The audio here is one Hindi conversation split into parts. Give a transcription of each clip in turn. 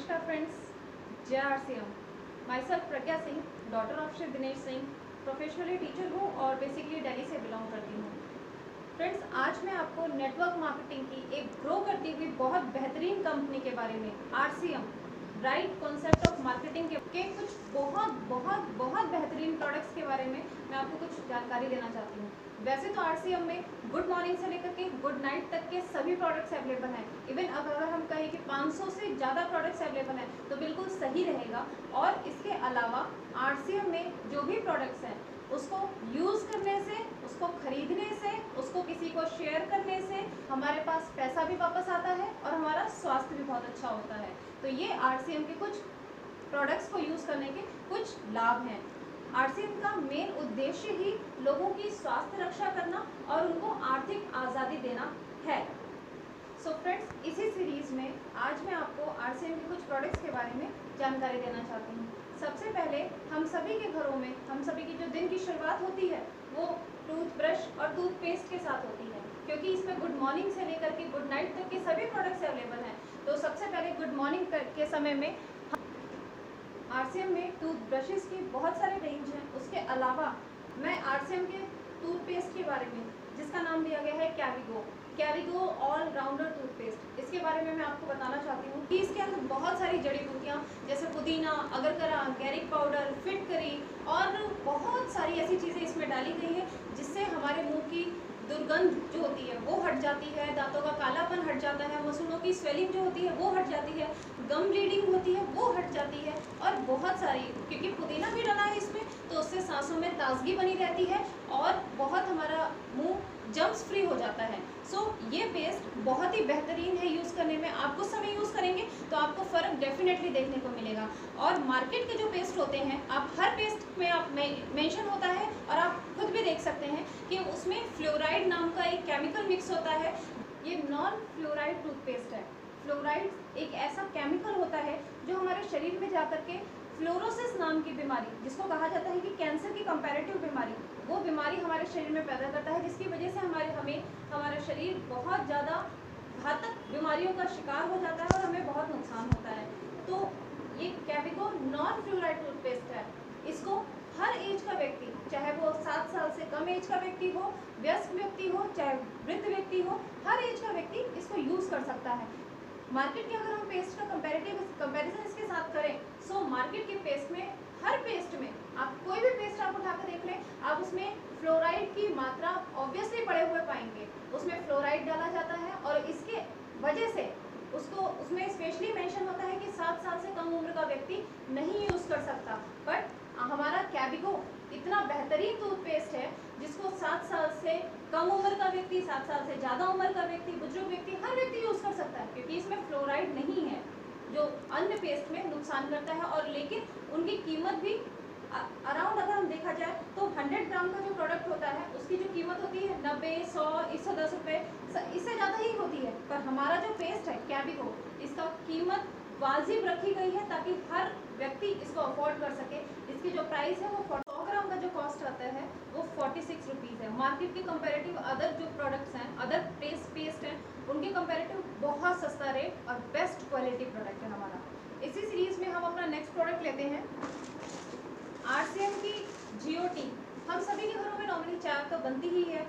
नमस्कार फ्रेंड्स, जय RCM. My self Pragya Singh, daughter of Shri Dinesh Singh, professionally teacher हूँ और बेसिकली दिल्ली से बिलोंग करती हूँ। फ्रेंड्स, आज मैं आपको नेटवर्क मार्केटिंग की एक ग्रो करती हुई बहुत बेहतरीन कंपनी के बारे में, RCM right concept of marketing के कुछ बहुत बेहतरीन प्रोडक्ट्स के बारे में मैं आपको कुछ जानकारी देना चाहती हूँ। वैसे तो आरसीएम में गुड मॉर्निंग से लेकर के गुड नाइट तक के सभी प्रोडक्ट्स अवेलेबल हैं। इवन अगर हम कहें कि 500 से ज़्यादा प्रोडक्ट्स अवेलेबल हैं तो बिल्कुल सही रहेगा। और इसके अलावा आरसीएम में जो भी प्रोडक्ट्स हैं उसको यूज़ करने से, उसको खरीदने से, उसको किसी को शेयर करने से हमारे पास पैसा भी वापस आता है और हमारा स्वास्थ्य भी बहुत अच्छा होता है। तो ये आरसीएम के कुछ प्रोडक्ट्स को यूज़ करने के कुछ लाभ हैं। आरसीएम का मेन उद्देश्य ही लोगों की स्वास्थ्य रक्षा करना और उनको आर्थिक आज़ादी देना है। सो फ्रेंड्स, इसी सीरीज़ में आज मैं आपको आरसीएम के कुछ प्रोडक्ट्स के बारे में जानकारी देना चाहती हूँ। सबसे पहले हम सभी के घरों में, हम सभी की जो दिन की शुरुआत होती है वो टूथब्रश और टूथपेस्ट के साथ होती है, क्योंकि इसमें गुड मॉर्निंग से लेकर के गुड नाइट तक के सभी प्रोडक्ट्स अवेलेबल हैं। तो सबसे पहले गुड मॉर्निंग के समय में आरसीएम में टूथब्रशेस की बहुत सारे रेंज हैं। उसके अलावा मैं आरसीएम के टूथपेस्ट के बारे में, जिसका नाम दिया गया है कैविगो ऑल राउंडर टूथपेस्ट, इसके बारे में मैं आपको बताना चाहती हूँ कि इसके अंदर बहुत सारी जड़ी बूटियाँ जैसे पुदीना, अगरकरा, गैरिक पाउडर, फिटकरी और बहुत सारी ऐसी चीज़ें इसमें डाली गई हैं जिससे हमारे मुंह की दुर्गंध जो होती है वो हट जाती है, दांतों का कालापन हट जाता है, मसूड़ों की स्वेलिंग जो होती है वो हट जाती है, गम ब्लीडिंग होती है वो हट जाती है और बहुत सारी, क्योंकि पुदीना भी डाला है इसमें तो उससे सांसों में ताजगी बनी रहती है और बहुत हमारा मुंह जम्स फ्री हो जाता है। सो ये पेस्ट बहुत ही बेहतरीन है यूज़ करने में। आप कुछ समय यूज़ करेंगे तो आपको फ़र्क डेफिनेटली देखने को मिलेगा। और मार्केट के जो पेस्ट होते हैं, आप हर पेस्ट में आप मेंशन होता है और आप खुद भी देख सकते हैं कि उसमें फ्लोराइड नाम का एक केमिकल मिक्स होता है। ये नॉन फ्लोराइड टूथपेस्ट है। फ्लोराइड एक ऐसा केमिकल होता है जो हमारे शरीर में जाकर के फ्लोरोसिस नाम की बीमारी, जिसको कहा जाता है कि कैंसर की कंपैरेटिव बीमारी, वो बीमारी हमारे शरीर में पैदा करता है, जिसकी वजह से हमारा शरीर बहुत ज़्यादा घातक बीमारियों का शिकार हो जाता है और हमें बहुत नुकसान होता है। तो ये कैविगो नॉन फ्लोराइड टूथपेस्ट है। इसको हर एज का व्यक्ति, चाहे वो 7 साल से कम एज का व्यक्ति हो, वयस्क व्यक्ति हो, चाहे वृद्ध व्यक्ति हो, हर एज का व्यक्ति इसको यूज़ कर सकता है। मार्केट के अगर हम पेस्ट का कंपैरिजन इसके साथ करें, सो मार्केट के पेस्ट में, हर पेस्ट में, आप कोई भी पेस्ट आप उठा कर देख लें, आप उसमें फ्लोराइड की मात्रा ऑब्वियसली पड़े हुए पाएंगे। उसमें फ्लोराइड डाला जाता है और इसके वजह से उसमें स्पेशली मेंशन होता है कि 7 साल से कम उम्र का व्यक्ति नहीं यूज़ कर सकता। बट हमारा कैविगो इतना बेहतरीन टूथपेस्ट है जिसको 7 साल से कम उम्र का व्यक्ति, 7 साल से ज़्यादा उम्र का व्यक्ति, बुजुर्ग व्यक्ति, हर व्यक्ति यूज़ कर सकता है, क्योंकि इसमें फ्लोराइड नहीं है जो अन्य पेस्ट में नुकसान करता है। और लेकिन उनकी कीमत भी अराउंड, अगर हम देखा जाए तो 100 ग्राम का जो प्रोडक्ट होता है उसकी जो कीमत होती है 90, 100, 110 रुपये, इससे ज़्यादा ही होती है। पर हमारा जो पेस्ट है कैविगो, इसका कीमत वाजिब रखी गई है ताकि हर व्यक्ति इसको अफोर्ड कर सके। इसकी जो प्राइस है वो 100 ग्राम का जो कॉस्ट आता है वो 46 रुपीज़ है। मार्केट के कंपेरेटिव अदर जो प्रोडक्ट्स हैं, अदर पेस्ट हैं, उनके कंपेरेटिव बहुत सस्ता रेट और बेस्ट क्वालिटी प्रोडक्ट है हमारा। इसी सीरीज़ में हम अपना नेक्स्ट प्रोडक्ट लेते हैं आरसीएम की GOT। हम सभी के घरों में नॉर्मली चाय तो बनती ही है।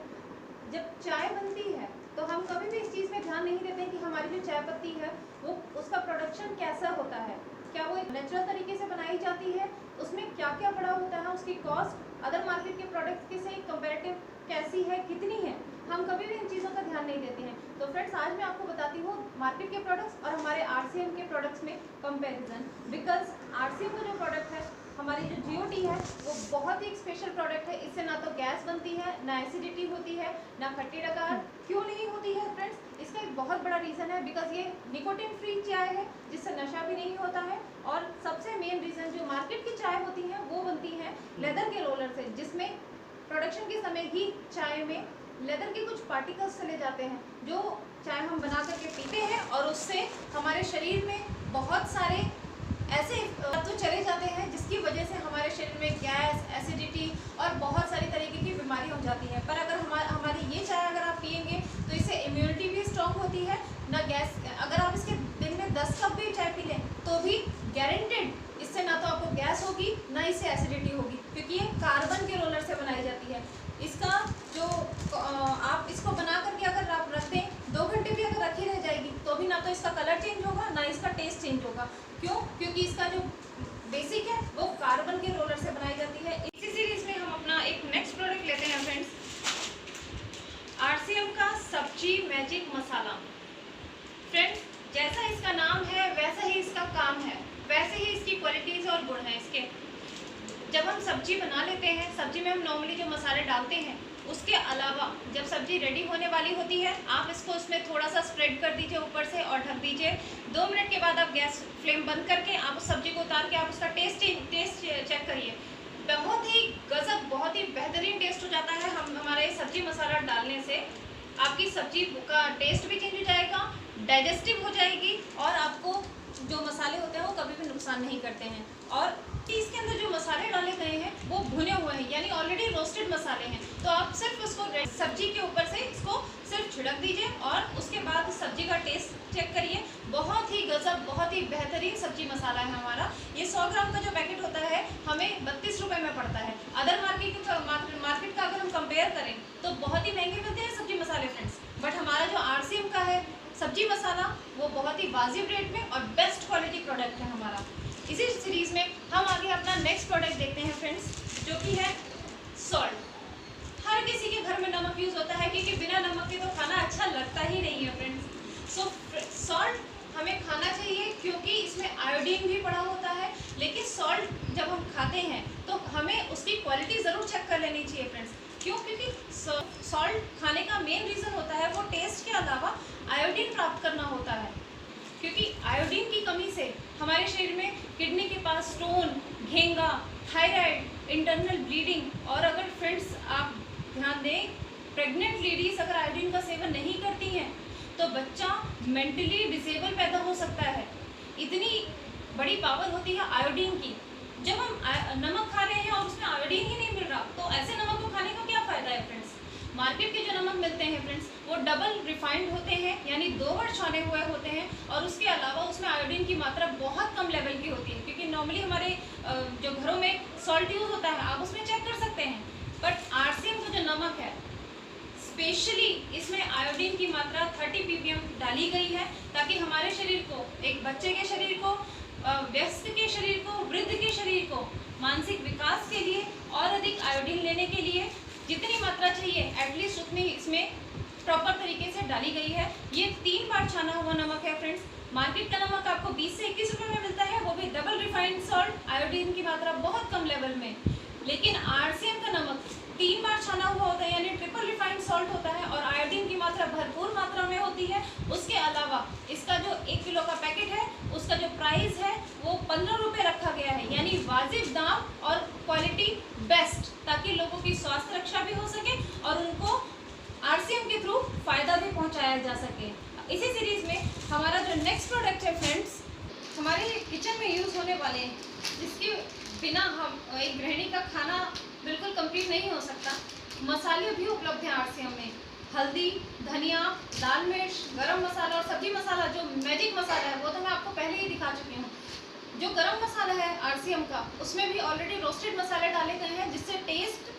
जब चाय बनती है तो हम कभी भी इस चीज़ में ध्यान नहीं देते कि हमारी जो चाय पत्ती है वो, उसका प्रोडक्शन कैसा होता है, क्या वो एक नेचुरल तरीके से बनाई जाती है, उसमें क्या क्या पड़ा होता है, उसकी कॉस्ट अदर मार्केट के प्रोडक्ट्स के से कंपेरेटिव कैसी है, कितनी है, हम कभी भी इन चीज़ों का ध्यान नहीं देते हैं। तो फ्रेंड्स, आज मैं आपको बताती हूँ मार्केट के प्रोडक्ट्स और हमारे आरसीएम के प्रोडक्ट्स में कंपैरिजन। बिकॉज आरसीएम का जो प्रोडक्ट है, हमारी जो GOT है, वो बहुत ही स्पेशल प्रोडक्ट है। इससे ना तो गैस बनती है, ना एसिडिटी होती है, ना खट्टी डकार। क्यों नहीं होती है फ्रेंड्स? इसका एक बहुत बड़ा रीज़न है, बिकॉज ये निकोटिन फ्री चाय है जिससे नशा भी नहीं होता है। और सबसे मेन रीज़न, जो मार्केट की चाय होती है वो बनती है लेदर के रोलर से, जिसमें प्रोडक्शन के समय ही चाय में लेदर के कुछ पार्टिकल्स चले जाते हैं जो चाय हम बना करके पीते हैं और उससे हमारे शरीर में बहुत सारे ऐसे तत्व चले जाते हैं जिसकी वजह से हमारे शरीर में गैस, एसिडिटी और बहुत सारी तरीके की बीमारी हो जाती है। पर अगर हमारी ये चाय अगर आप पियेंगे तो इससे इम्यूनिटी भी स्ट्रॉन्ग होती है, ना गैस। अगर आप इसके दिन में 10 कप भी चाय पी लें तो भी गारंटेड इससे ना तो आपको गैस होगी ना इससे एसिडिटी होगी, क्योंकि ये कार्बन के रोलर से बनाई जाती है। इसका जो आप इसको बना करके अगर आप रख दें 2 घंटे भी अगर रखी रह जाएगी तो भी ना तो इसका कलर चेंज होगा ना इसका टेस्ट चेंज होगा। क्यों? क्योंकि इसका जो बेसिक है वो कार्बन के रोलर से बनाई जाती है। इसी सीरीज में हम अपना एक नेक्स्ट प्रोडक्ट लेते हैं फ्रेंड्स, RCM का सब्जी मैजिक मसाला। फ्रेंड्स, जैसा इसका नाम है वैसा ही इसका काम है, वैसे ही इसकी क्वालिटीज और गुण हैं इसके। जब हम सब्जी बना लेते हैं, सब्जी में हम नॉर्मली जो मसाले डालते हैं उसके अलावा जब सब्जी रेडी होने वाली होती है आप इसको उसमें थोड़ा सा स्प्रेड कर दीजिए ऊपर से और ढक दीजिए। 2 मिनट के बाद आप गैस फ्लेम बंद करके आप उस सब्जी को उतार के आप उसका टेस्ट चेक करिए। बहुत ही गजब, बहुत ही बेहतरीन टेस्ट हो जाता है हमारे सब्जी मसाला डालने से। आपकी सब्जी का टेस्ट भी चेंज हो जाएगा, डाइजेस्टिव हो जाएगी और आपको जो मसाले होते हैं वो कभी भी नुकसान नहीं करते हैं। और इसके अंदर जो मसाले डाले गए हैं वो भुने हुए हैं, यानी ऑलरेडी रोस्टेड मसाले हैं। तो आप सिर्फ उसको सब्जी के ऊपर से इसको सिर्फ छिड़क दीजिए और उसके बाद सब्जी का टेस्ट चेक करिए। बहुत ही गजब, बहुत ही बेहतरीन सब्जी मसाला है हमारा। ये 100 ग्राम का जो पैकेट होता है हमें 32 रुपये में पड़ता है। अदर मार्केट का अगर हम कंपेयर करें तो बहुत ही महंगे मिलते हैं सब्जी मसाले फ्रेंड्स, बट हमारा जो RCM का है सब्जी मसाला वो बहुत ही वाजिब रेट में और बेस्ट क्वालिटी प्रोडक्ट है हमारा। इसी सीरीज में हम आगे अपना नेक्स्ट प्रोडक्ट देखते हैं फ्रेंड्स, जो कि है सॉल्ट। हर किसी के घर में नमक यूज होता है क्योंकि बिना नमक के तो खाना अच्छा लगता ही नहीं है फ्रेंड्स। सो सॉल्ट हमें खाना चाहिए क्योंकि इसमें आयोडीन भी पड़ा होता है। लेकिन सॉल्ट जब हम खाते हैं तो हमें उसकी क्वालिटी ज़रूर चेक कर लेनी चाहिए फ्रेंड्स। क्यों? क्योंकि सॉल्ट खाने का मेन रीज़न होता है वो टेस्ट के अलावा आयोडीन प्राप्त करना होता है। क्योंकि आयोडीन की कमी से हमारे शरीर में किडनी के पास स्टोन, घेंगा, थायराइड, इंटरनल ब्लीडिंग, और अगर फ्रेंड्स आप ध्यान दें प्रेग्नेंट लेडीज अगर आयोडीन का सेवन नहीं करती हैं तो बच्चा मेंटली डिसेबल पैदा हो सकता है। इतनी बड़ी पावर होती है आयोडीन की। जब हम नमक खा रहे हैं और उसमें आयोडीन ही नहीं मिल रहा तो ऐसे नमक को खाने का क्या फ़ायदा है फ्रेंड्स। मार्केट के जो नमक मिलते हैं फ्रेंड्स वो डबल रिफाइंड होते हैं, यानी 2 बार छाने हुए होते हैं, और उसके अलावा उसमें आयोडीन की मात्रा बहुत कम लेवल की होती है। क्योंकि नॉर्मली हमारे जो घरों में सॉल्ट यूज़ होता है आप उसमें चेक कर सकते हैं, बट RCM का जो नमक है स्पेशली इसमें आयोडीन की मात्रा 30 ppm डाली गई है, ताकि हमारे शरीर को, एक बच्चे के शरीर को, वयस्क के शरीर को, वृद्ध के शरीर को मानसिक विकास के लिए और अधिक आयोडीन लेने के लिए जितनी मात्रा चाहिए एटलीस्ट उतनी इसमें प्रॉपर तरीके से डाली गई है। ये 3 बार छाना हुआ नमक है फ्रेंड्स। मार्केट का नमक आपको 20 से 21 रुपये में मिलता है, वो भी डबल रिफाइंड सॉल्ट, आयोडीन की मात्रा बहुत कम लेवल में। लेकिन RCM का नमक 3 बार छाना हुआ होता है, यानी ट्रिपल रिफाइंड सॉल्ट होता है, और आयोडीन की मात्रा भरपूर मात्रा में होती है। उसके अलावा इसका जो 1 किलो का पैकेट है उसका जो प्राइस है वो 15 रुपये रखा गया है, यानी वाजिब दाम और क्वालिटी बेस्ट, ताकि लोगों की स्वास्थ्य रक्षा भी हो सके और उनको RCM के थ्रू फ़ायदा भी पहुंचाया जा सके। इसी सीरीज़ में हमारा जो नेक्स्ट प्रोडक्ट है फ्रेंड्स, हमारे किचन में यूज़ होने वाले, जिसके बिना हम एक गृहिणी का खाना बिल्कुल कंप्लीट नहीं हो सकता, मसाले भी उपलब्ध हैं RCM में। हल्दी, धनिया, लाल मिर्च, गरम मसाला और सब्जी मसाला, जो मैजिक मसाला है वो तो मैं आपको पहले ही दिखा चुकी हूँ। जो गरम मसाला है RCM का उसमें भी ऑलरेडी रोस्टेड मसाले डाले गए हैं, जिससे टेस्ट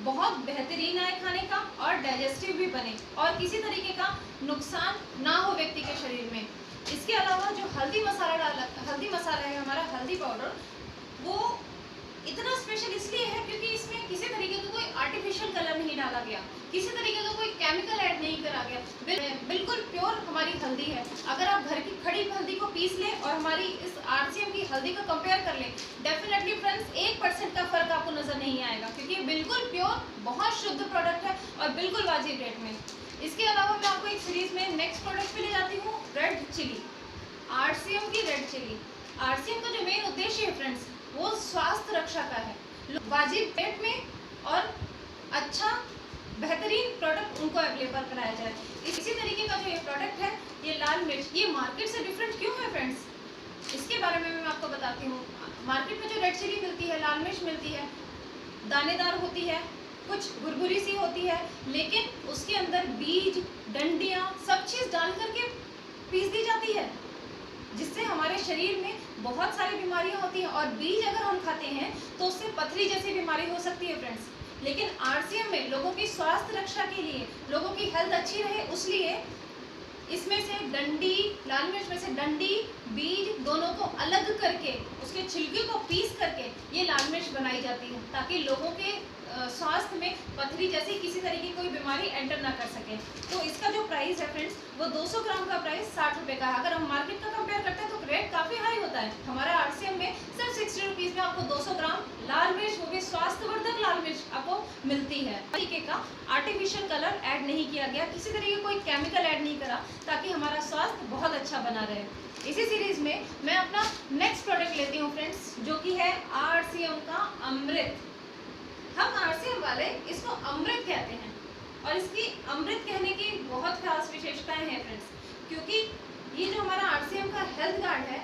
बहुत बेहतरीन आए खाने का और डाइजेस्टिव भी बने और किसी तरीके का नुकसान ना हो व्यक्ति के शरीर में। इसके अलावा जो हल्दी मसाला है हमारा, हल्दी पाउडर, वो इतना स्पेशल इसलिए है क्योंकि इसमें किसी तरीके का कोई आर्टिफिशियल कलर नहीं डाला गया, किसी तरीके का कोई केमिकल ऐड नहीं करा गया, बिल्कुल प्योर हमारी हल्दी है। अगर आप घर की खड़ी हल्दी को पीस लें और हमारी इस RCM की हल्दी को कंपेयर कर लें, डेफिनेटली फ्रेंड्स 1% का फ़र्क आपको नज़र नहीं आएगा, क्योंकि ये बिल्कुल प्योर, बहुत शुद्ध प्रोडक्ट है और बिल्कुल वाजिब रेट में। इसके अलावा मैं आपको एक सीरीज़ में नेक्स्ट प्रोडक्ट पे ले जाती हूँ, रेड चिली, RCM की रेड चिली। RCM का जो मेन उद्देश्य है फ्रेंड्स वो स्वास्थ्य रक्षा का है, वाजिब रेट में और अच्छा बेहतरीन प्रोडक्ट उनको अवेलेबल कराया जाए। इसी तरीके का जो ये प्रोडक्ट है, ये लाल मिर्च, ये मार्केट से डिफरेंट क्यों है फ्रेंड्स, इसके बारे में मैं आपको बताती हूँ। मार्केट में जो रेड चिली मिलती है, लाल मिर्च मिलती है, दानेदार होती है, कुछ भुरभुरी सी होती है, लेकिन उसके अंदर बीज, डंडियाँ, सब चीज़ डाल करके पीस दी जाती है, जिससे हमारे शरीर में बहुत सारी बीमारियां होती हैं, और बीज अगर हम खाते हैं तो उससे पथरी जैसी बीमारी हो सकती है फ्रेंड्स। लेकिन आरसीएम में लोगों की स्वास्थ्य रक्षा के लिए, लोगों की हेल्थ अच्छी रहे, उसलिए इसमें से डंडी, लाल मिर्च में से डंडी, बीज दोनों को अलग करके उसके छिलके को पीस करके ये लाल मिर्च बनाई जाती है, ताकि लोगों के स्वास्थ्य में पथरी जैसी किसी तरह की कोई बीमारी एंटर ना कर सके। तो इसका जो प्राइस है फ्रेंड्स, वो 200 ग्राम का प्राइस 60 रुपये का है। अगर हम मार्केट का कंपेयर करते हैं तो रेट काफ़ी हाई होता है। हमारा आरसीएम में सिर्फ 60 रुपीज़ में आपको 200 ग्राम लाल मिर्च, वो भी स्वास्थ्यवर्धक लाल मिर्च आपको मिलती है। तरीके का आर्टिफिशियल कलर ऐड नहीं किया गया, किसी तरह का कोई केमिकल ऐड नहीं करा, ताकि हमारा स्वास्थ्य बहुत अच्छा बना रहे। इसी सीरीज में मैं अपना नेक्स्ट प्रोडक्ट लेती हूँ फ्रेंड्स, जो कि है आरसीएम का अमृत। हम आरसीएम वाले इसको अमृत कहते हैं, और इसकी अमृत कहने की बहुत खास विशेषताएं हैं फ्रेंड्स, क्योंकि ये जो हमारा आरसीएम का हेल्थ गार्ड है,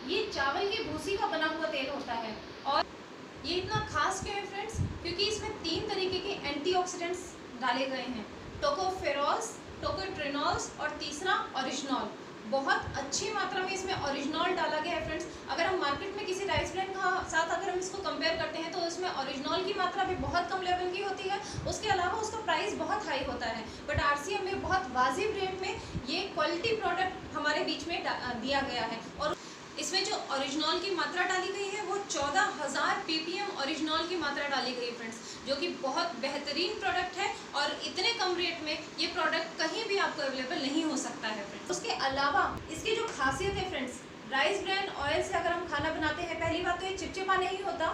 ये चावल की भूसी का बना हुआ तेल होता है। और ये इतना खास क्यों है फ्रेंड्स, क्योंकि इसमें 3 तरीके के एंटीऑक्सीडेंट्स डाले गए हैं, टोकोफेरॉल्स, टोकोट्रेनॉल्स और तीसरा ओरिजिनॉल। बहुत अच्छी मात्रा में इसमें ओरिजिनॉल डाला गया है फ्रेंड्स। अगर हम मार्केट में किसी राइस ब्रांड का साथ अगर हम इसको कंपेयर करते हैं तो इसमें ओरिजिनॉल की मात्रा भी बहुत कम लेवल की होती है, उसके अलावा उसका प्राइस बहुत हाई होता है। बट आरसीएम में बहुत वाजिब रेट में ये क्वालिटी प्रोडक्ट हमारे बीच में दिया गया है। और इसमें जो ओरिजिनॉल की मात्रा डाली गई है वो 14,000 ppm ओरिजिनॉल की मात्रा डाली गई है फ्रेंड्स, जो कि बहुत बेहतरीन प्रोडक्ट है। और इतने कम रेट में ये प्रोडक्ट कहीं भी आपको अवेलेबल नहीं हो सकता है फ्रेंड्स। उसके अलावा इसकी जो खासियत है फ्रेंड्स, राइस ब्रान ऑयल से अगर हम खाना बनाते हैं, पहली बात तो ये चिपचिपा नहीं होता,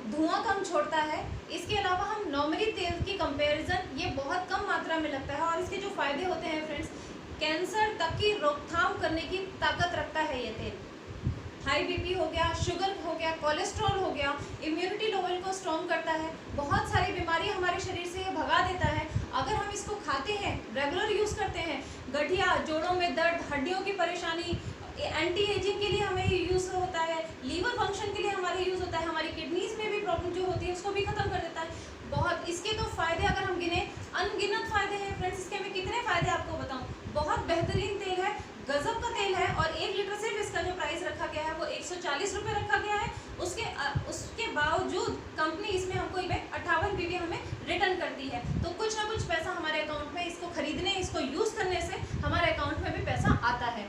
धुआं कम छोड़ता है। इसके अलावा हम नॉर्मली तेल की कंपेरिजन ये बहुत कम मात्रा में लगता है। और इसके जो फायदे होते हैं फ्रेंड्स, कैंसर तक की रोकथाम करने की ताकत रखता है ये तेल। हाई बीपी हो गया, शुगर हो गया, कोलेस्ट्रॉल हो गया, इम्यूनिटी लेवल को स्ट्रॉन्ग करता है, बहुत सारी बीमारी हमारे शरीर से ये भगा देता है। अगर हम इसको खाते हैं, रेगुलर यूज़ करते हैं, गठिया, जोड़ों में दर्द, हड्डियों की परेशानी, एंटी एजिंग के लिए हमें यूज़ होता है, लीवर फंक्शन के लिए हमारे यूज़ होता है, हमारी किडनीज में भी प्रॉब्लम जो होती है उसको भी खत्म कर देता है। बहुत इसके तो फायदे अगर हम गिने, अनगिनत फायदे हैं फ्रेंड्स। इसके मैं कितने फायदे आपको बताऊं। बहुत बेहतरीन तेल है, गजब का तेल है। और 1 लीटर सिर्फ इसका जो प्राइस रखा गया है वो 140 रुपये रखा गया है। उसके बावजूद कंपनी इसमें हमको 58 ppm हमें रिटर्न करती है। तो कुछ ना कुछ पैसा हमारे अकाउंट में, इसको खरीदने, इसको यूज़ करने से हमारे अकाउंट में भी पैसा आता है।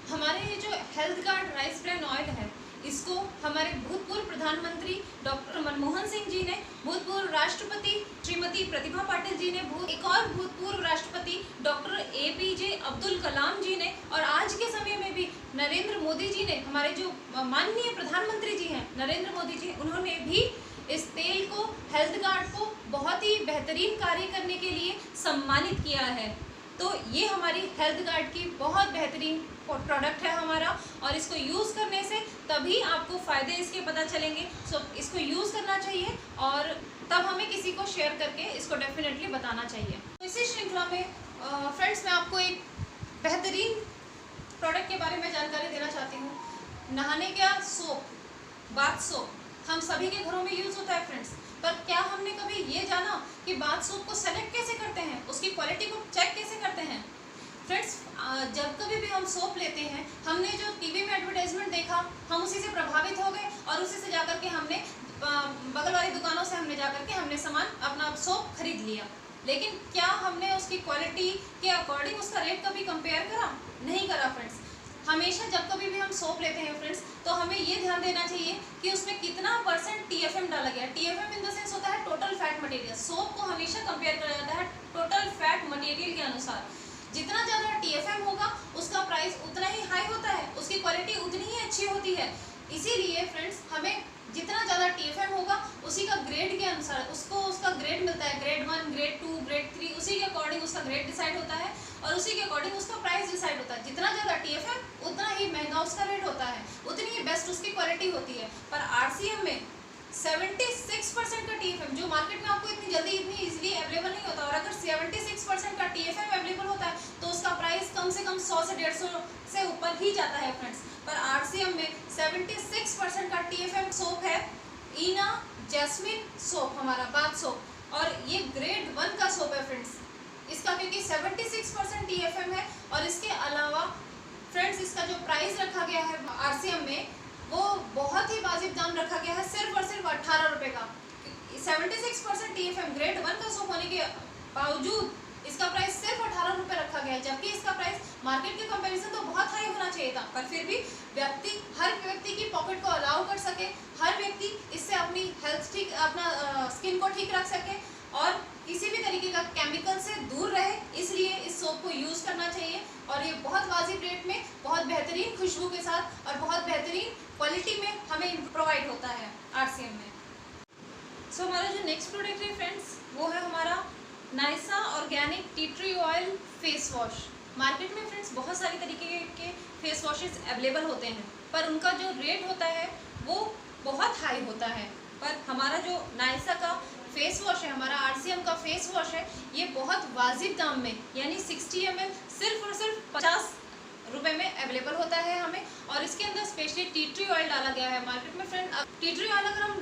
हमारे ये जो health guard rice bran oil है, इसको हमारे भूतपूर्व प्रधानमंत्री डॉक्टर मनमोहन सिंह जी ने, भूतपूर्व राष्ट्रपति श्रीमती प्रतिभा पाटिल जी ने, एक और भूतपूर्व राष्ट्रपति डॉक्टर APJ अब्दुल कलाम जी ने, और आज के समय में भी नरेंद्र मोदी जी ने, हमारे जो माननीय प्रधानमंत्री जी हैं नरेंद्र मोदी जी, उन्होंने भी इस तेल को, हेल्थ गार्ड को बहुत ही बेहतरीन कार्य करने के लिए सम्मानित किया है। तो ये हमारी हेल्थ गार्ड की बहुत बेहतरीन प्रोडक्ट है हमारा, और इसको यूज़ करने से तभी आपको फ़ायदे इसके पता चलेंगे। सो इसको यूज़ करना चाहिए, और तब हमें किसी को शेयर करके इसको डेफिनेटली बताना चाहिए। तो इसी श्रृंखला में फ्रेंड्स मैं आपको एक बेहतरीन प्रोडक्ट के बारे में जानकारी देना चाहती हूँ। नहाने का सोप, बाथ सोप हम सभी के घरों में यूज़ होता है फ्रेंड्स, पर क्या हमने कभी ये जाना कि बाथ सोप को सेलेक्ट कैसे करते हैं, उसकी क्वालिटी को चेक कैसे करते हैं फ्रेंड्स। जब कभी भी हम सोप लेते हैं, हमने जो टीवी में एडवर्टाइजमेंट देखा, हम उसी से प्रभावित हो गए, और उसी से जाकर के हमने बगल वाली दुकानों से हमने सामान, अपना सोप खरीद लिया। लेकिन क्या हमने उसकी क्वालिटी के अकॉर्डिंग उसका रेट कभी कंपेयर करा? नहीं करा फ्रेंड्स। हमेशा जब कभी भी हम सोप लेते हैं फ्रेंड्स, तो हमें ये ध्यान देना चाहिए कि उसमें कितना % TFM डाला गया है। TFM इन द सेंस होता है टोटल फैट मटेरियल। सोप को हमेशा कंपेयर करा जाता है टोटल फैट मटेरियल के अनुसार। जितना ज़्यादा TFM होगा उसका प्राइस उतना ही हाई होता है, उसकी क्वालिटी उतनी ही अच्छी होती है। इसीलिए फ्रेंड्स हमें जितना ज़्यादा TFM होगा उसी का ग्रेड के अनुसार उसका ग्रेड मिलता है, ग्रेड 1, ग्रेड 2, ग्रेड 3, उसी के अकॉर्डिंग उसका ग्रेड डिसाइड होता है, और उसी के अकॉर्डिंग उसका प्राइस डिसाइड होता है। जितना ज़्यादा TFM उतना ही महंगा उसका रेट होता है, उतनी ही बेस्ट उसकी क्वालिटी होती है। पर RCM में 76% का TFM, जो मार्केट में आपको इतनी जल्दी, इतनी इजीली अवेलेबल नहीं होता, और अगर 76% का TFM अवेलेबल होता है तो उसका प्राइस कम से कम 100 से 150 से ऊपर ही जाता है फ्रेंड्स। पर RCM में 76% का TFM सोप है, ईना जैस्मिन सोप, हमारा बाथ सोप, और ये ग्रेड 1 का सोप है फ्रेंड्स। इसका क्योंकि 76% TFM है, और इसके अलावा फ्रेंड्स इसका जो प्राइस रखा गया है आरसीएम में वो बहुत ही वाजिब दाम रखा गया है, सिर्फ और सिर्फ 18 रुपये का। 76% TFM ग्रेड 1 का सोप होने के बावजूद इसका प्राइस सिर्फ 18 रुपये रखा गया है, जबकि इसका प्राइस मार्केट के कंपैरिजन तो बहुत हाई होना चाहिए था। पर फिर भी हर व्यक्ति की पॉकेट को अलाउ कर सके, हर व्यक्ति इससे अपनी हेल्थ ठीक, अपना स्किन को ठीक रख सके और किसी भी तरीके का केमिकल से दूर रहे, इसलिए इस सोप को यूज़ करना चाहिए। और ये बहुत वाजिब रेट में, बहुत बेहतरीन खुशबू के साथ और बहुत बेहतरीन क्वालिटी में हमें प्रोवाइड होता है आरसीएम में। सो हमारा जो नेक्स्ट प्रोडक्ट है फ्रेंड्स वो है हमारा Naisa organic tea tree oil face wash. Market में फ्रेंड्स बहुत सारी तरीके के फेस वॉशेस अवेलेबल होते हैं, पर उनका जो रेट होता है वो बहुत हाई होता है। पर हमारा जो नाइसा का फेस वॉश है, हमारा आरसीएम का फेस वॉश है, ये बहुत वाजिब दाम में यानी 60 ml सिर्फ और सिर्फ 50 रुपये में अवेलेबल होता है हमें। और इसके अंदर स्पेशली टी ट्री ऑयल डाला गया है। मार्केट में फ्रेंड टी ट्री ऑयल अगर हम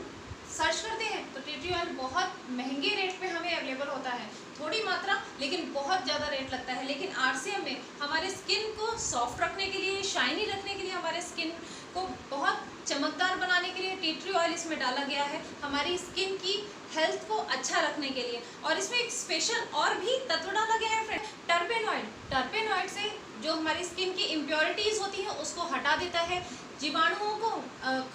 सर्च करते हैं तो टी ट्री ऑयल बहुत महंगे रेट पे हमें अवेलेबल होता है, थोड़ी मात्रा लेकिन बहुत ज़्यादा रेट लगता है। लेकिन आरसीएम में हमारे स्किन को सॉफ्ट रखने के लिए, शाइनी रखने के लिए, हमारे स्किन को बहुत चमकदार बनाने के लिए टी ट्री ऑयल इसमें डाला गया है, हमारी स्किन की हेल्थ को अच्छा रखने के लिए। और इसमें एक स्पेशल और भी तत्व डाला गया है फ्रेंड, टर्पेनॉइड। टर्पेनॉइड से जो हमारी स्किन की इम्प्योरिटीज़ होती हैं उसको हटा देता है, जीवाणुओं को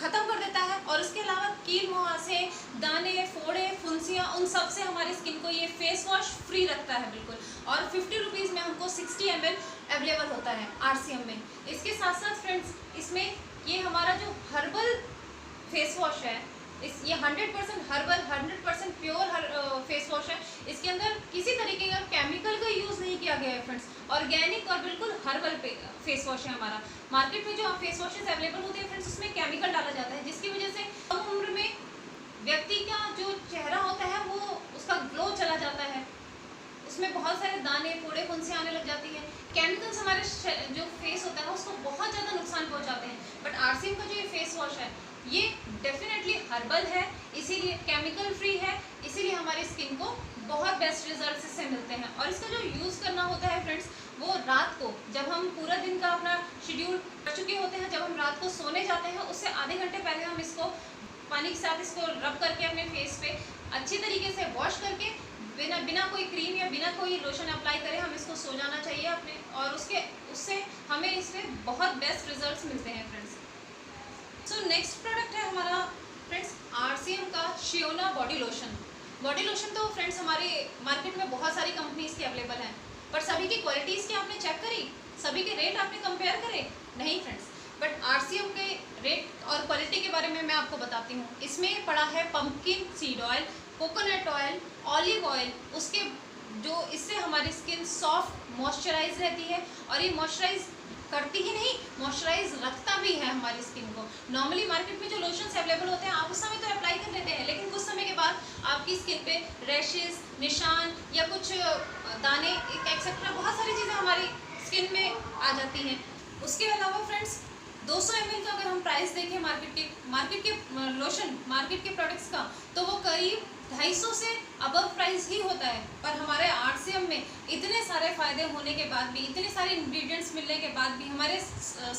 ख़त्म कर देता है और इसके अलावा कील मुहासे, दाने, फोड़े, फुंसियाँ, उन सब से हमारी स्किन को ये फेस वॉश फ्री रखता है बिल्कुल। और 50 रुपीज़ में हमको 60 ml अवेलेबल होता है आरसीएम में। इसके साथ साथ फ्रेंड्स इसमें ये हमारा जो हर्बल फेस वॉश है, ये 100% हर्बल, 100% प्योर फेस वॉश है। इसके अंदर किसी तरीके का केमिकल का यूज़ नहीं किया गया है फ्रेंड्स, ऑर्गेनिक और बिल्कुल हर्बल फेस वॉश है हमारा। मार्केट में जो फेस वॉशेस अवेलेबल होते हैं फ्रेंड्स उसमें केमिकल डाला जाता है, जिसकी वजह से कम उम्र में व्यक्ति का जो चेहरा होता है वो उसका ग्लो चला जाता है, उसमें बहुत सारे दाने, फोड़े, फुंसियाँ आने लग जाती है। केमिकल्स हमारे जो फेस होता है उसको बहुत ज़्यादा नुकसान पहुंचाते हैं। बट आरसीएम का जो ये फेस वॉश है ये डेफिनेटली हर्बल है, इसीलिए केमिकल फ्री है, इसीलिए हमारी स्किन को बहुत बेस्ट रिजल्ट्स इससे मिलते हैं। और इसका जो यूज़ करना होता है फ्रेंड्स वो रात को, जब हम पूरा दिन का अपना शेड्यूल कर चुके होते हैं, जब हम रात को सोने जाते हैं उससे आधे घंटे पहले हम इसको पानी के साथ इसको रब करके अपने फेस पे अच्छी तरीके से वॉश करके बिना कोई क्रीम या बिना कोई लोशन अप्लाई करे हम इसको सो जाना चाहिए अपने, और उससे हमें इसमें बहुत बेस्ट रिजल्ट्स मिलते हैं फ्रेंड्स। सो नेक्स्ट प्रोडक्ट है हमारा फ्रेंड्स आरसीएम का शियोना बॉडी लोशन। बॉडी लोशन तो फ्रेंड्स हमारे मार्केट में बहुत सारी कंपनीज के अवेलेबल हैं, पर सभी की क्वालिटीज़ की आपने चेक करी, सभी के रेट आपने कंपेयर करे? नहीं फ्रेंड्स। बट आरसीएम के रेट और क्वालिटी के बारे में मैं आपको बताती हूँ। इसमें पड़ा है pumpkin seed oil, coconut oil, olive oil, उसके जो इससे हमारी स्किन सॉफ्ट मॉइस्चराइज रहती है, और ये मॉइस्चराइज करती ही नहीं, मॉइस्चराइज रखता भी है हमारी स्किन को। नॉर्मली मार्केट में जो लोशंस अवेलेबल होते हैं आप उस समय तो अप्लाई कर लेते हैं, लेकिन कुछ समय के बाद आपकी स्किन पे रैशेस, निशान या कुछ दाने एक्सेट्रा बहुत सारी चीज़ें हमारी स्किन में आ जाती हैं। उसके अलावा फ्रेंड्स 200 ml का अगर हम प्राइस देखें मार्केट के लोशन, मार्केट के प्रोडक्ट्स का, तो वो करीब 250 से अबव प्राइस ही होता है। पर हमारे आरसीएम में इतने सारे फ़ायदे होने के बाद भी, इतने सारे इंग्रेडिएंट्स मिलने के बाद भी, हमारे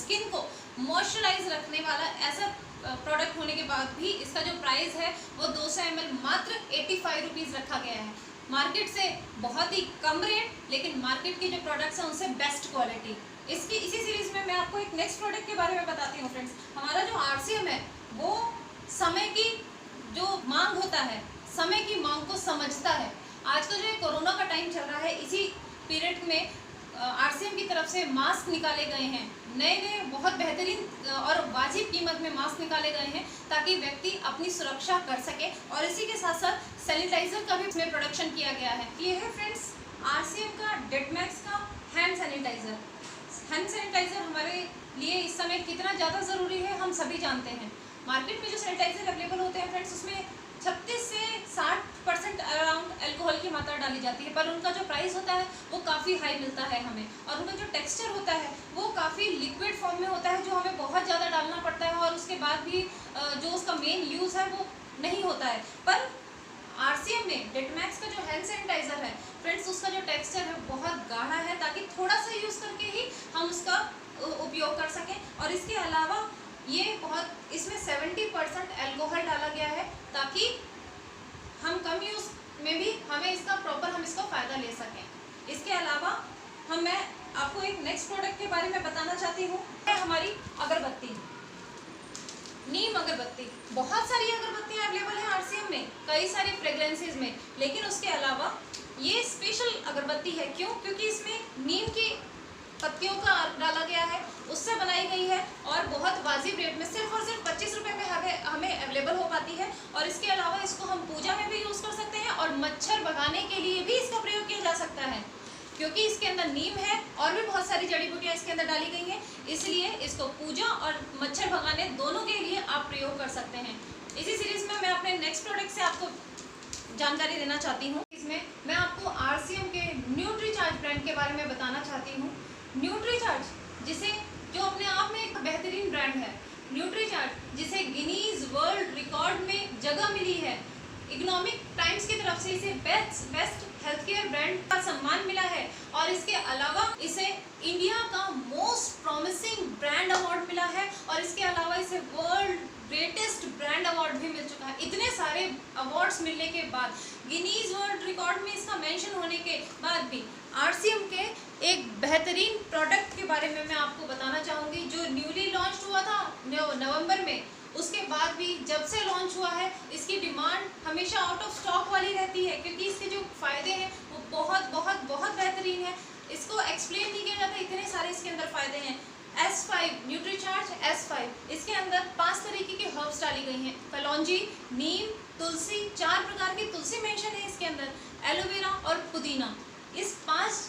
स्किन को मॉइस्चराइज रखने वाला ऐसा प्रोडक्ट होने के बाद भी इसका जो प्राइस है वो 200 ml मात्र 85 रुपीज़ रखा गया है। मार्केट से बहुत ही कम रेट, लेकिन मार्केट के जो प्रोडक्ट्स हैं उनसे बेस्ट क्वालिटी। इसी सीरीज़ में मैं आपको एक नेक्स्ट प्रोडक्ट के बारे में बताती हूँ फ्रेंड्स। हमारा जो आरसीएम है वो समय की जो मांग होता है, समय की मांग को समझता है। आज का जो कोरोना का टाइम चल रहा है, इसी पीरियड में आरसीएम की तरफ से मास्क निकाले गए हैं, नए बहुत बेहतरीन और वाजिब कीमत में मास्क निकाले गए हैं, ताकि व्यक्ति अपनी सुरक्षा कर सके। और इसी के साथ साथ सैनिटाइज़र का भी इसमें प्रोडक्शन किया गया है। ये है फ्रेंड्स आरसीएम का डेटमैक्स का हैंड सैनिटाइज़र। हैंड सैनिटाइज़र हमारे लिए इस समय कितना ज़्यादा ज़रूरी है हम सभी जानते हैं। मार्केट में जो सैनिटाइज़र अवेलेबल होते हैं फ्रेंड्स उसमें 36 से 60% अराउंड अल्कोहल की मात्रा डाली जाती है, पर उनका जो प्राइस होता है वो काफ़ी हाई मिलता है हमें, और उनका जो टेक्सचर होता है वो काफ़ी लिक्विड फॉर्म में होता है, जो हमें बहुत ज़्यादा डालना पड़ता है, और उसके बाद भी जो उसका मेन यूज़ है वो नहीं होता है। पर आरसीएम में डेटमैक्स का जो हैंड सैनिटाइज़र है फ्रेंड्स, उसका जो टेक्सचर है बहुत गाढ़ा है, ताकि थोड़ा सा यूज़ करके ही हम उपयोग कर सकें। और इसके अलावा ये बहुत इसमें 70% अल्कोहल डाला गया है ताकि हम कम यूज़ में भी हमें इसका हम इसको फ़ायदा ले सकें। इसके अलावा मैं आपको एक नेक्स्ट प्रोडक्ट के बारे में बताना चाहती हूँ, हमारी अगरबत्ती, नीम अगरबत्ती। बहुत सारी अगरबत्तियाँ अवेलेबल हैं आरसीएम में, कई सारी फ्रेग्रेंसेस में, लेकिन उसके अलावा ये स्पेशल अगरबत्ती है। क्यों? क्योंकि इसमें नीम की पत्तियों का डाला गया है, उससे बनाई गई है और बहुत वाजिब रेट में सिर्फ और सिर्फ 25 रुपये में हमें अवेलेबल हो पाती है। और इसके अलावा इसको हम पूजा में भी यूज़ कर सकते हैं और मच्छर भगाने के लिए भी इसका प्रयोग किया जा सकता है, क्योंकि इसके अंदर नीम है और भी बहुत सारी जड़ी बूटियाँ इसके अंदर डाली गई हैं, इसलिए इसको पूजा और मच्छर भगाने दोनों के लिए आप प्रयोग कर सकते हैं। इसी सीरीज़ में मैं अपने नेक्स्ट प्रोडक्ट से आपको जानकारी देना चाहती हूँ। इसमें मैं आपको आरसीएम के न्यूट्रीचार्ज ब्रांड के बारे में बताना चाहती हूँ। न्यूट्रीचार्ज जो अपने आप में एक बेहतरीन ब्रांड है, न्यूट्रीचार्ज जिसे गिनीज वर्ल्ड रिकॉर्ड में जगह मिली है, इकोनॉमिक टाइम्स की तरफ से इसे बेस्ट हेल्थ केयर ब्रांड का सम्मान मिला है और इसके अलावा इसे इंडिया का मोस्ट प्रॉमिसिंग ब्रांड अवार्ड मिला है और इसके अलावा इसे वर्ल्ड ग्रेटेस्ट ब्रांड अवार्ड भी मिल चुका है। इतने सारे अवार्ड्स मिलने के बाद, गिनीज वर्ल्ड रिकॉर्ड में इसका मेंशन होने के बाद भी आरसीएम के एक बेहतरीन प्रोडक्ट के बारे में मैं आपको बताना चाहूँगी, जो न्यूली लॉन्च हुआ था नवंबर में। उसके बाद भी जब से लॉन्च हुआ है इसकी डिमांड हमेशा आउट ऑफ स्टॉक वाली रहती है, क्योंकि इसके जो फ़ायदे हैं वो बहुत बहुत बहुत बेहतरीन है। इसको एक्सप्लेन नहीं किया जाता, इतने सारे इसके अंदर फ़ायदे हैं। S5 न्यूट्रीचार्ज S5, इसके अंदर 5 तरीके की हर्ब्स डाली गई हैं, कलौंजी, नीम, तुलसी, 4 प्रकार की तुलसी मेंशन है इसके अंदर, एलोवेरा और पुदीना। इस 5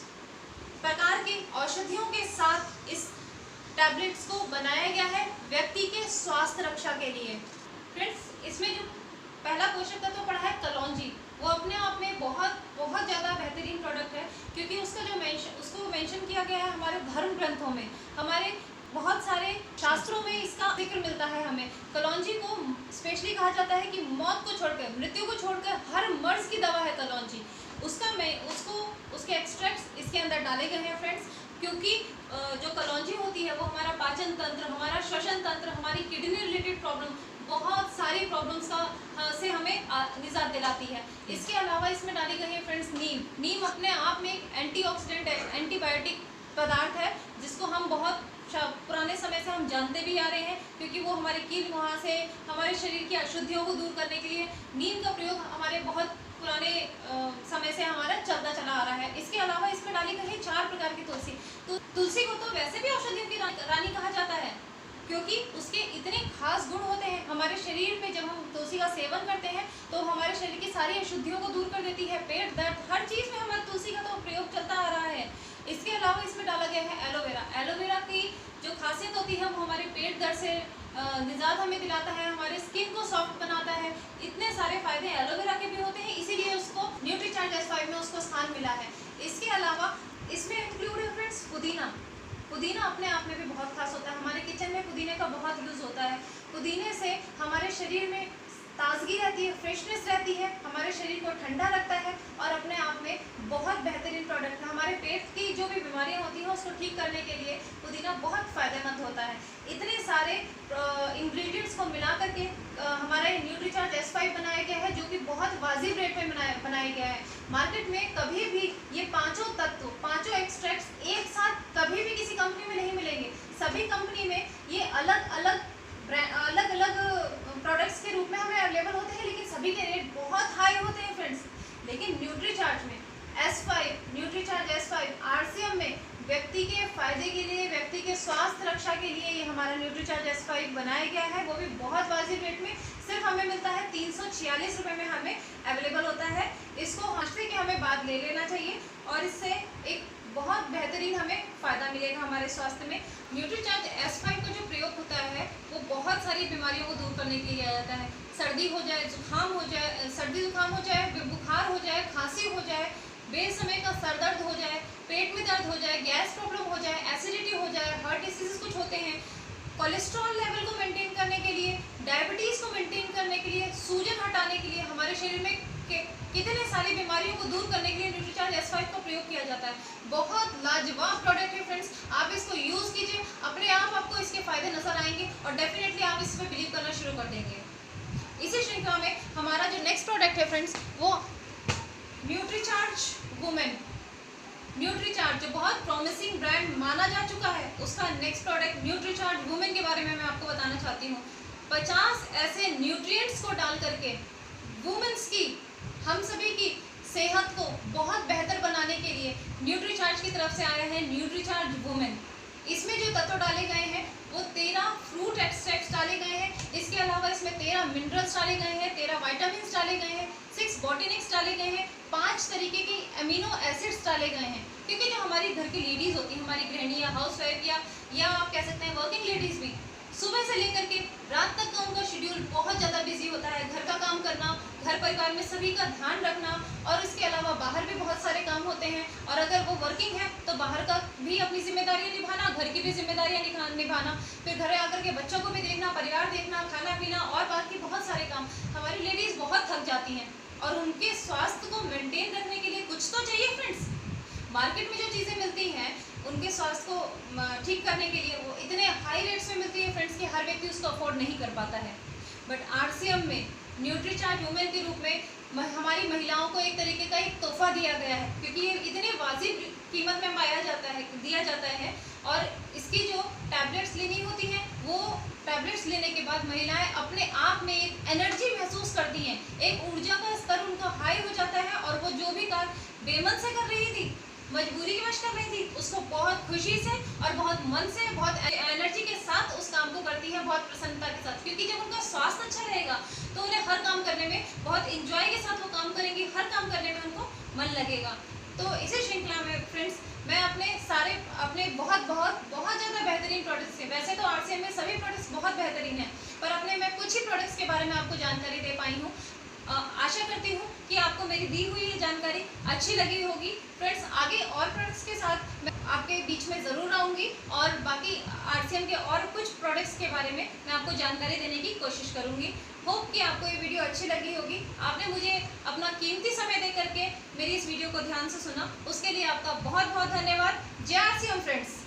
प्रकार की औषधियों के साथ इस टैबलेट्स को बनाया गया है व्यक्ति के स्वास्थ्य रक्षा के लिए। फ्रेंड्स, इसमें जो पहला पोषक तत्व पड़ा है कलौंजी, वो अपने आप में बहुत बहुत ज़्यादा बेहतरीन प्रोडक्ट है, क्योंकि उसको मेंशन किया गया है हमारे धर्म ग्रंथों में, हमारे बहुत सारे शास्त्रों में इसका जिक्र मिलता है हमें। कलौंजी को स्पेशली कहा जाता है कि मौत को छोड़कर, मृत्यु को छोड़कर हर मर्ज की दवा है कलौंजी। उसके एक्सट्रैक्ट्स इसके अंदर डाले गए हैं फ्रेंड्स, क्योंकि जो कलौंजी होती है वो हमारा पाचन तंत्र, हमारा श्वसन तंत्र, हमारी किडनी रिलेटेड प्रॉब्लम, बहुत सारी प्रॉब्लम्स से हमें निजात दिलाती है। इसके अलावा इसमें डाली गई है फ्रेंड्स नीम अपने आप में एक एंटीऑक्सीडेंट है, एंटीबायोटिक पदार्थ है, जिसको हम बहुत पुराने समय से हम जानते भी आ रहे हैं, क्योंकि वो हमारे कील वहाँ से हमारे शरीर की अशुद्धियों को दूर करने के लिए नीम का प्रयोग हमारे बहुत पुराने समय से हमारा चलता चला आ रहा है। इसके अलावा इसमें डाली गई है 4 प्रकार की तुलसी। तो तुलसी को तो वैसे भी औषधियों की रानी कहा जाता है, क्योंकि उसके इतने खास गुण होते हैं। हमारे शरीर में जब हम तुलसी का सेवन करते हैं तो हमारे शरीर की सारी अशुद्धियों को दूर कर देती है, पेट दर्द, हर चीज़ में हमारे तुलसी का तो प्रयोग चलता आ रहा है। इसके अलावा इसमें डाला गया है एलोवेरा। एलोवेरा की जो खासियत होती है वो हमारे पेट दर्द से निजात हमें दिलाता है, हमारे स्किन को सॉफ्ट बनाता है। इतने सारे फायदे एलोवेरा के भी होते हैं, इसीलिए उसको न्यूट्रीचार्ज S5 में उसको स्थान मिला है। इसके अलावा इसमें इंक्लूड है फ्रेंड्स पुदीना। पुदीना अपने आप में भी बहुत खास होता है, हमारे किचन में पुदीने का बहुत यूज़ होता है। पुदीने से हमारे शरीर में ताजगी रहती है, फ्रेशनेस रहती है, हमारे शरीर को ठंडा रखता है और अपने आप में बहुत बेहतरीन प्रोडक्ट है। हमारे पेट की जो भी बीमारियां होती हैं उसको ठीक करने के लिए पुदीना बहुत फ़ायदेमंद होता है। इतने सारे इंग्रेडिएंट्स को मिला करके हमारा ये न्यूट्रीचार्ज S5 बनाया गया है, जो कि बहुत वाजिब रेट में बनाया गया है। मार्केट में कभी भी ये 5 तत्व, 5 एक्सट्रैक्ट्स एक साथ कभी भी किसी कंपनी में नहीं मिलेंगे। सभी कंपनी में ये अलग अलग प्रोडक्ट्स के रूप में हमें अवेलेबल होते हैं, लेकिन सभी के रेट बहुत हाई होते हैं फ्रेंड्स। लेकिन न्यूट्रीचार्ज में न्यूट्रीचार्ज S5 आरसीएम में व्यक्ति के फायदे के लिए, व्यक्ति के स्वास्थ्य रक्षा के लिए ये हमारा न्यूट्रीचार्ज S5 बनाया गया है, वो भी बहुत वाजिब रेट में। सिर्फ हमें मिलता है 346 रुपये में हमें अवेलेबल होता है। इसको समझते कि हमें बात ले लेना चाहिए और इससे एक बहुत बेहतरीन हमें फ़ायदा मिलेगा हमारे स्वास्थ्य में। न्यूट्रीचार्ज S5 का जो प्रयोग होता है वो बहुत सारी बीमारियों को दूर करने के लिए किया जाता है। सर्दी हो जाए, जुकाम हो जाए, सर्दी जुकाम हो जाए, बुखार हो जाए, खांसी हो जाए, बेसमय का सर दर्द हो जाए, पेट में दर्द हो जाए, गैस प्रॉब्लम हो जाए, एसिडिटी हो जाए, हार्ट डिसीज़ कुछ होते हैं, कोलेस्ट्रॉल लेवल को मेंटेन करने के लिए, डायबिटीज़ को मेंटेन करने के लिए, सूजन हटाने के लिए, हमारे शरीर में कितने सारी बीमारियों को दूर करने के लिए न्यूट्रीचार्ज S5 का प्रयोग किया जाता है। बहुत लाजवाब प्रोडक्ट है फ्रेंड्स, आप इसको यूज़ कीजिए, अपने आप आपको इसके फायदे नजर आएंगे और डेफिनेटली आप इस पर बिलीव करना शुरू कर देंगे। इसी श्रृंखला में हमारा जो नेक्स्ट प्रोडक्ट है फ्रेंड्स वो न्यूट्रीचार्ज वुमेन। न्यूट्रीचार्ज जो बहुत प्रॉमिसिंग ब्रांड माना जा चुका है, उसका नेक्स्ट प्रोडक्ट न्यूट्रीचार्ज वुमेन के बारे में मैं आपको बताना चाहती हूँ। 50 ऐसे न्यूट्रिएंट्स को डाल करके वुमेन्स की, हम सभी की सेहत को बहुत बेहतर बनाने के लिए न्यूट्रीचार्ज की तरफ से आया है न्यूट्रीचार्ज वुमेन। इसमें जो तत्व डाले गए हैं वो 13 फ्रूट एक्सट्रैक्ट्स डाले गए हैं। इसके अलावा इसमें 13 मिनरल्स डाले गए हैं, 13 वाइटामिन डाले गए हैं, 6 बॉटेनिक्स डाले गए हैं, 5 तरीके के अमीनो एसिड्स डाले गए हैं। क्योंकि जो हमारी घर की लेडीज़ होती हैं, हमारी गृहिणी या हाउस वाइफ या आप कह सकते हैं वर्किंग लेडीज़ भी, सुबह से लेकर के रात तक का उनका शेड्यूल बहुत ज़्यादा बिजी होता है। घर का काम करना, घर परिवार में सभी का ध्यान रखना और इसके अलावा बाहर भी बहुत सारे काम होते हैं। और अगर वो वर्किंग है तो बाहर का भी अपनी जिम्मेदारियां निभाना, घर की भी जिम्मेदारियां निभाना, फिर घर आकर के बच्चों को भी देखना, परिवार देखना, खाना पीना और बाकी बहुत सारे काम। हमारी लेडीज़ बहुत थक जाती हैं और उनके स्वास्थ्य को मेंटेन रखने के लिए कुछ तो चाहिए फ्रेंड्स। मार्केट में जो चीज़ें मिलती हैं उनके स्वास्थ्य को ठीक करने के लिए वो इतने हाई रेट्स में मिलती है फ्रेंड्स कि हर व्यक्ति उसको अफोर्ड नहीं कर पाता है। बट RCM में न्यूट्रीचार्ज वुमेन के रूप में हमारी महिलाओं को एक तरीके का एक तोहफा दिया गया है, क्योंकि ये इतने वाजिब कीमत में दिया जाता है। और इसकी जो टैबलेट्स लेनी होती हैं वो टैबलेट्स लेने के बाद महिलाएं अपने आप में एक एनर्जी महसूस करती हैं, एक ऊर्जा का स्तर उनका हाई हो जाता है और वो जो भी कार्य बेमन से कर रही थी, मजबूरी की वश कर रही थी, उसको बहुत खुशी से और बहुत मन से, बहुत एनर्जी के साथ उस काम को करती है, बहुत प्रसन्नता के साथ। क्योंकि जब उनका स्वास्थ्य अच्छा रहेगा तो उन्हें हर काम करने में बहुत इंजॉय के साथ वो काम करेंगी, हर काम करने में उनको मन लगेगा। तो इसी श्रृंखला में फ्रेंड्स मैं अपने बहुत ज़्यादा बेहतरीन प्रोडक्ट्स के, वैसे तो RCM में सभी प्रोडक्ट्स बहुत बेहतरीन हैं, पर अपने मैं कुछ ही प्रोडक्ट्स के बारे में आपको जानकारी दे पाई हूँ। आशा करती हूँ कि आपको मेरी दी हुई ये जानकारी अच्छी लगी होगी। फ्रेंड्स आगे और प्रोडक्ट्स के साथ मैं आपके बीच में ज़रूर आऊँगी और बाकी RCM के और कुछ प्रोडक्ट्स के बारे में मैं आपको जानकारी देने की कोशिश करूँगी। होप कि आपको ये वीडियो अच्छी लगी होगी। आपने मुझे अपना कीमती समय दे करके मेरी इस वीडियो को ध्यान से सुना, उसके लिए आपका बहुत बहुत धन्यवाद। जय RCM फ्रेंड्स।